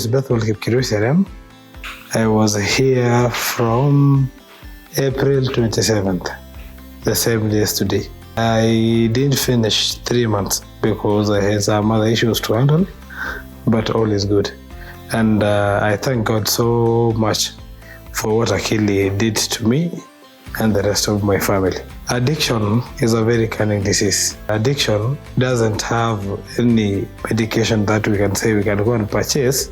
is Bethuel Kipkirui. I was here from April 27th, the same day as today. I didn't finish 3 months because I had some other issues to handle, but all is good. And I thank God so much for what Akili did to me and the rest of my family. Addiction is a very cunning disease. Addiction doesn't have any medication that we can say we can go and purchase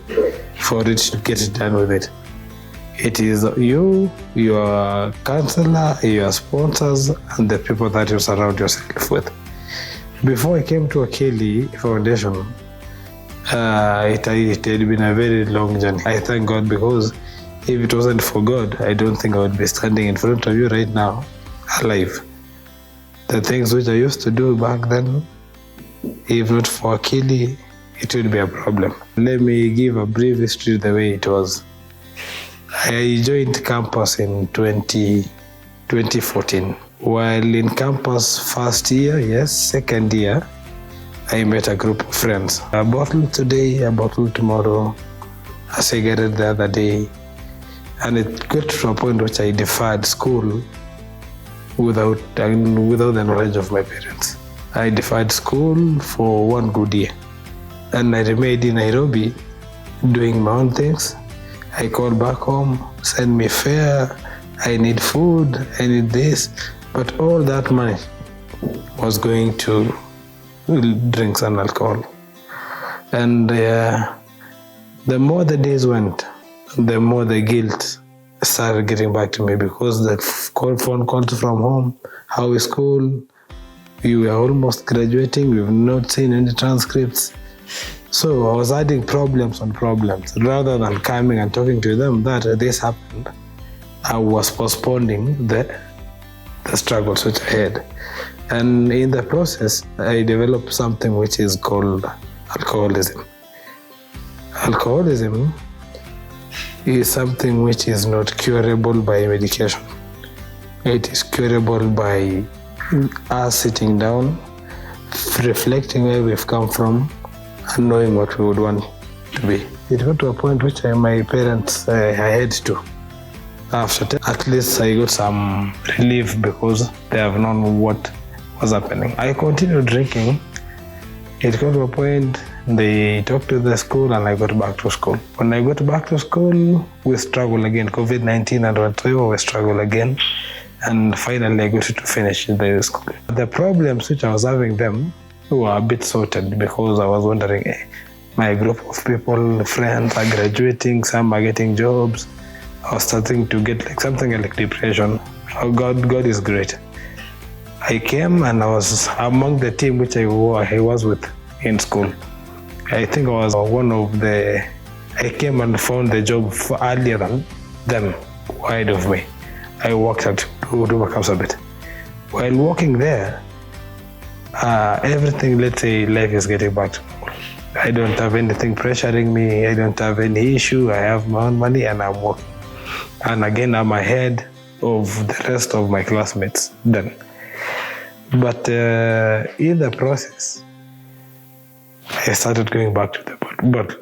for it to get done with it. It is you, your counselor, your sponsors, and the people that you surround yourself with. Before I came to Akili Foundation, it had been a very long journey. I thank God because if it wasn't for God, I don't think I would be standing in front of you right now, alive. The things which I used to do back then, if not for Akili, it would be a problem. Let me give a brief history the way it was. I joined campus in 2014. While in campus first year, second year, I met a group of friends. A bottle today, a bottle tomorrow, a cigarette the other day. And it got to a point which I deferred school without the knowledge of my parents. I deferred school for 1 good year. And I remained in Nairobi doing my own things. I called back home, send me fare, I need food, I need this. But all that money was going to drinks and alcohol. And the more the days went, the more the guilt started getting back to me because the phone calls from home, how is school? We were almost graduating, we've not seen any transcripts. So I was adding problems on problems. Rather than coming and talking to them that this happened, I was postponing the struggles which I had. And in the process, I developed something which is called alcoholism. Alcoholism is something which is not curable by medication. It is curable by us sitting down, reflecting where we've come from, and knowing what we would want to be. It got to a point which my parents I had to. After at least I got some relief because they have known what was happening. I continued drinking. It got to a point they talked to the school and I got back to school. When I got back to school, we struggled again. COVID-19 and whatever, we struggled again. And finally I got to finish the school. The problems which I was having them were a bit sorted because I was wondering, my group of people, friends are graduating, some are getting jobs. I was starting to get something like depression. Oh, God is great. I came and I was among the team which I was with in school. I think I was I came and found the job earlier than them, wide of me. I worked at Huduma Kapsabet. While working there, everything, let's say, life is getting back to normal. I don't have anything pressuring me. I don't have any issue. I have my own money and I'm working. And again, I'm ahead of the rest of my classmates then. But in the process, I started going back to the bottle.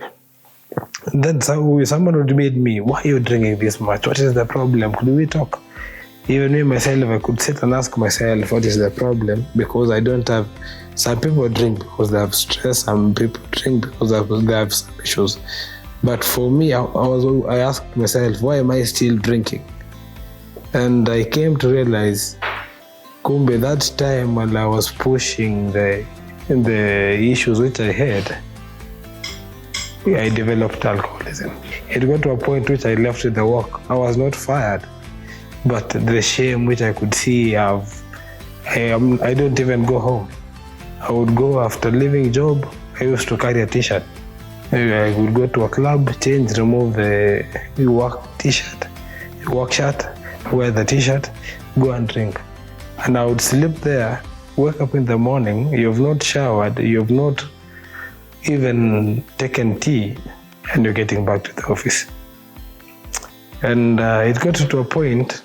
Then someone would meet me, why are you drinking this much? What is the problem? Could we talk? Even me myself, I could sit and ask myself, what is the problem? Because I don't have, some people drink because they have stress, some people drink because they have some issues. But for me, I asked myself, why am I still drinking? And I came to realize, kumbe, that time when I was pushing the issues which I had, I developed alcoholism. It got to a point which I left the work. I was not fired, but the shame which I could see, I don't even go home. I would go after leaving job. I used to carry a t-shirt. I would go to a club, change, remove the work t-shirt, work shirt, wear the t-shirt, go and drink. And I would sleep there, wake up in the morning, you have not showered, you have not even taken tea, and you're getting back to the office. And it got to a point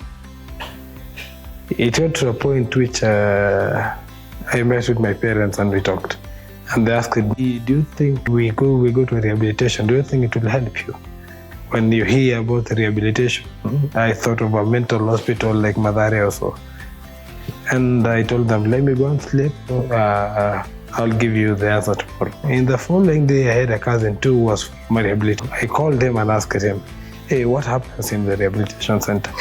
which I met with my parents and we talked. And they asked me, do you think we go to rehabilitation? Do you think it will help you? When you hear about rehabilitation, I thought of a mental hospital like Mathare also. And I told them, let me go and sleep. I'll give you the answer tomorrow. In the following day, I had a cousin too who was from rehabilitation. I called him and asked him, hey, what happens in the rehabilitation center?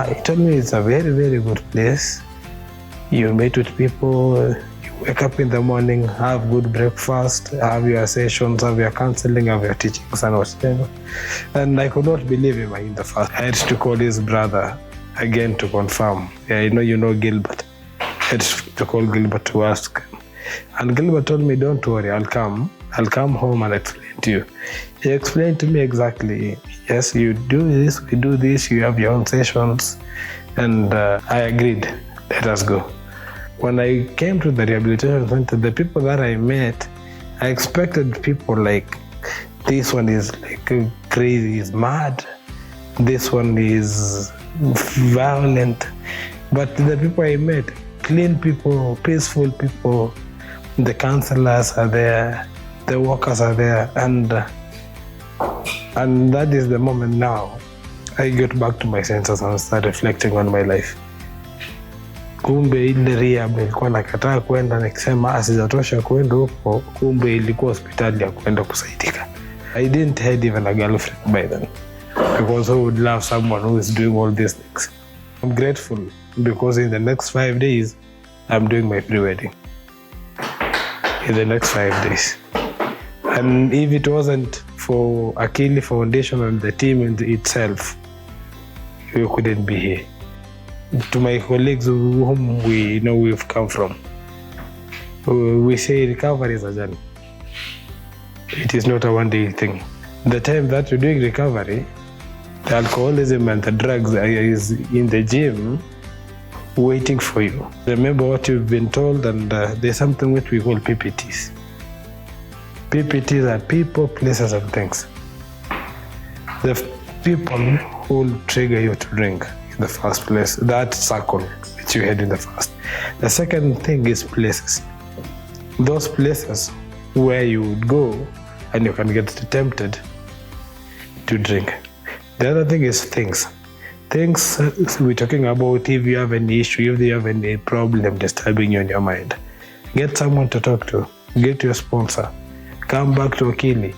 He told me it's a very, very good place. You meet with people, you wake up in the morning, have good breakfast, have your sessions, have your counseling, have your teachings and whatever. And I could not believe him in the first. I had to call his brother again to confirm. Yeah, you know Gilbert. I had to call Gilbert to ask him. And Gilbert told me, don't worry, I'll come home and explain to you. He explained to me exactly, yes, you do this, we do this, you have your own sessions. And I agreed, let us go. When I came to the rehabilitation center, the people that I met, I expected people like, this one is like crazy, is mad. This one is violent. But the people I met, clean people, peaceful people, the counselors are there, the workers are there, and that is the moment now I get back to my senses and start reflecting on my life. Kumbe ile rehab nilikuwa nakataa kwenda nikisema sijatosha kwenda huko, kumbe ilikuwa hospitali ya kwenda kusaidika. I didn't have even a girlfriend by then, because who would love someone who is doing all these things? I'm grateful because in the next 5 days, I'm doing my pre-wedding. In the next 5 days. And if it wasn't for Akili Foundation and the team itself, we couldn't be here. To my colleagues whom we know we've come from, we say recovery is a journey. It is not a one-day thing. The time that you're doing recovery, the alcoholism and the drugs is in the gym waiting for you. Remember what you've been told, and there's something which we call PPTs. PPTs are people, places, and things. The people who will trigger you to drink in the first place, that circle which you had in the first. The second thing is places. Those places where you would go and you can get tempted to drink. The other thing is things. Things we're talking about, if you have any issue, if you have any problem disturbing you in your mind, get someone to talk to, get your sponsor, come back to Akili.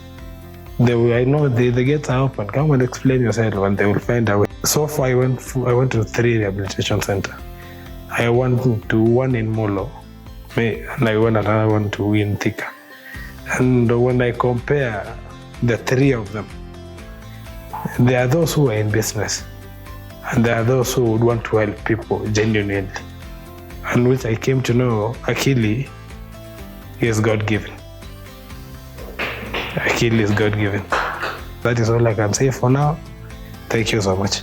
I know the gates are open. Come and explain yourself and they will find a way. So far, I went to 3 rehabilitation centers. I went to one in Molo, and I went another one to in Thika. And when I compare the 3 of them, there are those who are in business, and there are those who would want to help people genuinely, and which I came to know Akili is God-given. Akili is God-given. That is all I can say for now. Thank you so much.